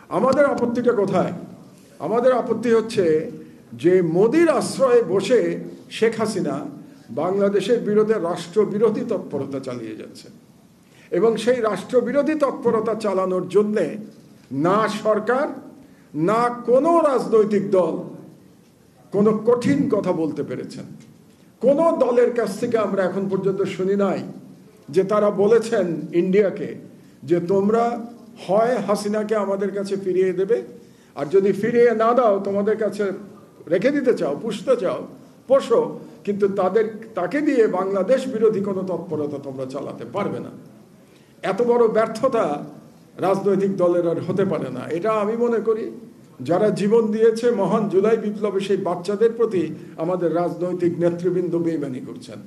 আমাদের আপত্তিটা কোথায়? আমাদের আপত্তি হচ্ছে যে মোদির আশ্রয়ে বসে শেখ হাসিনা বাংলাদেশের বিরুদ্ধে রাষ্ট্রবিরোধী তৎপরতা চালিয়ে যাচ্ছে এবং সেই রাষ্ট্রবিরোধী তৎপরতা চালানোর জন্যে না সরকার না কোনো রাজনৈতিক দল কোনো কঠিন কথা বলতে পেরেছেন। কোনো দলের কাছ থেকে আমরা এখন পর্যন্ত শুনি নাই যে তারা বলেছেন ইন্ডিয়াকে যে তোমরা হয় হাসিনাকে আমাদের কাছে ফিরিয়ে দেবে, আর যদি ফিরিয়ে না দাও তোমাদের কাছে রেখে দিতে চাও, পুষতে চাও, পোষো, কিন্তু তাকে দিয়ে বাংলাদেশ বিরোধী কোনো তৎপরতা তোমরা চালাতে পারবে না। এত বড় ব্যর্থতা রাজনৈতিক দলের আর হতে পারে না। এটা আমি মনে করি যারা জীবন দিয়েছে মহান জুলাই বিপ্লবে সেই বাচ্চাদের প্রতি আমাদের রাজনৈতিক নেতৃবৃন্দ বেইমানি করছেন।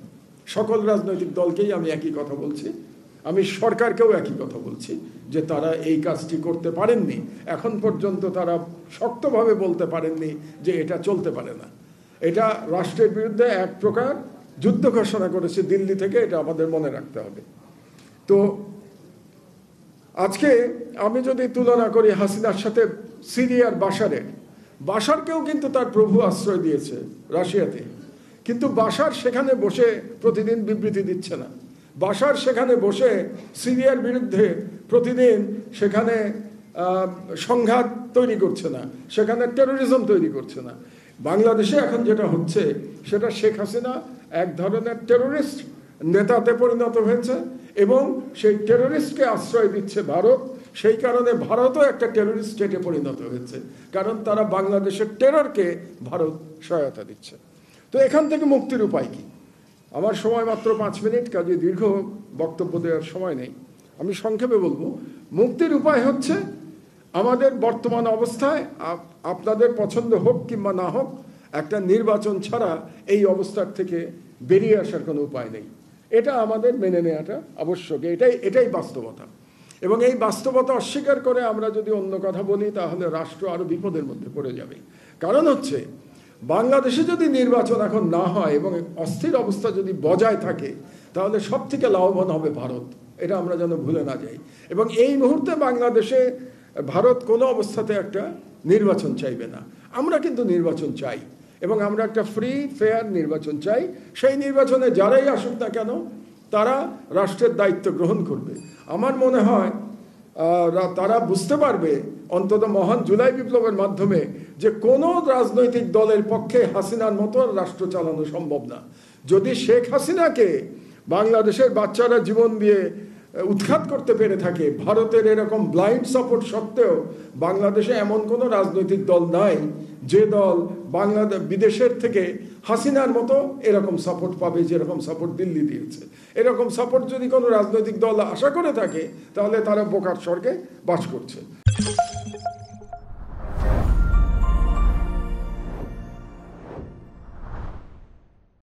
সকল রাজনৈতিক দলকেই আমি একই কথা বলছি, আমি সরকারকেও একই কথা বলছি যে তারা এই কাজটি করতে পারেননি। এখন পর্যন্ত তারা শক্তভাবে বলতে পারেননি যে এটা চলতে পারে না। এটা রাষ্ট্রের বিরুদ্ধে এক প্রকার যুদ্ধ ঘোষণা করেছে দিল্লি থেকে, এটা আমাদের মনে রাখতে হবে। তো আজকে আমি যদি তুলনা করি হাসিনার সাথে সিরিয়ার বাশারকেও কিন্তু তার প্রভু আশ্রয় দিয়েছে রাশিয়াতে, কিন্তু বাশার সেখানে বসে প্রতিদিন বিবৃতি দিচ্ছে না। বাশার সেখানে বসে সিরিয়ার বিরুদ্ধে প্রতিদিন সেখানে সংঘাত তৈরি করছে না, সেখানে টেরোরিজম তৈরি করছে না। বাংলাদেশে এখন যেটা হচ্ছে সেটা শেখ হাসিনা এক ধরনের টেরোরিস্ট নেতাতে পরিণত হয়েছে এবং সেই টেরোরিস্টকে আশ্রয় দিচ্ছে ভারত। সেই কারণে ভারতও একটা টেরোরিস্ট স্টেটে পরিণত হয়েছে, কারণ তারা বাংলাদেশের টেররকে ভারত সহায়তা দিচ্ছে। তো এখান থেকে মুক্তির উপায় কি? আমার সময় মাত্র 5 মিনিট, কাজে দীর্ঘ বক্তব্য দেওয়ার সময় নেই, আমি সংক্ষেপে বলবো। মুক্তির উপায় হচ্ছে আমাদের বর্তমান অবস্থায় আপনাদের পছন্দ হোক কিংবা না হোক, একটা নির্বাচন ছাড়া এই অবস্থার থেকে বেরিয়ে আসার কোনো উপায় নেই। এটা আমাদের মেনে নেওয়াটা আবশ্যক, এটাই বাস্তবতা। এবং এই বাস্তবতা অস্বীকার করে আমরা যদি অন্য কথা বলি তাহলে রাষ্ট্র আরো বিপদের মধ্যে পড়ে যাবে। কারণ হচ্ছে বাংলাদেশে যদি নির্বাচন এখন না হয় এবং অস্থির অবস্থা যদি বজায় থাকে তাহলে সব থেকে লাভবান হবে ভারত, এটা আমরা যেন ভুলে না যাই। এবং এই মুহূর্তে বাংলাদেশে ভারত কোনো অবস্থাতে একটা নির্বাচন চাইবে না। আমরা কিন্তু নির্বাচন চাই এবং আমরা একটা ফ্রি ফেয়ার নির্বাচন চাই। সেই নির্বাচনে যারাই আসুক না কেন তারা রাষ্ট্রের দায়িত্ব গ্রহণ করবে। আমার মনে হয় তারা বুঝতে পারবে অন্তত মহান জুলাই বিপ্লবের মাধ্যমে যে কোনো রাজনৈতিক দলের পক্ষে হাসিনার মতো রাষ্ট্র চালানো সম্ভব না। যদি শেখ হাসিনাকে বাংলাদেশের বাচ্চারা জীবন দিয়ে উৎখাত করতে পেরে থাকে, ভারতের এরকম ব্লাইন্ড সাপোর্ট সত্ত্বেও বাংলাদেশে এমন কোনো রাজনৈতিক দল নাই যে দল বিদেশের থেকে হাসিনার মতো এরকম সাপোর্ট পাবে যেরকম সাপোর্ট দিল্লি দিয়েছে। এরকম সাপোর্ট যদি কোনো রাজনৈতিক দল আশা করে থাকে তাহলে তারা বোকার স্বর্গে বাস করছে।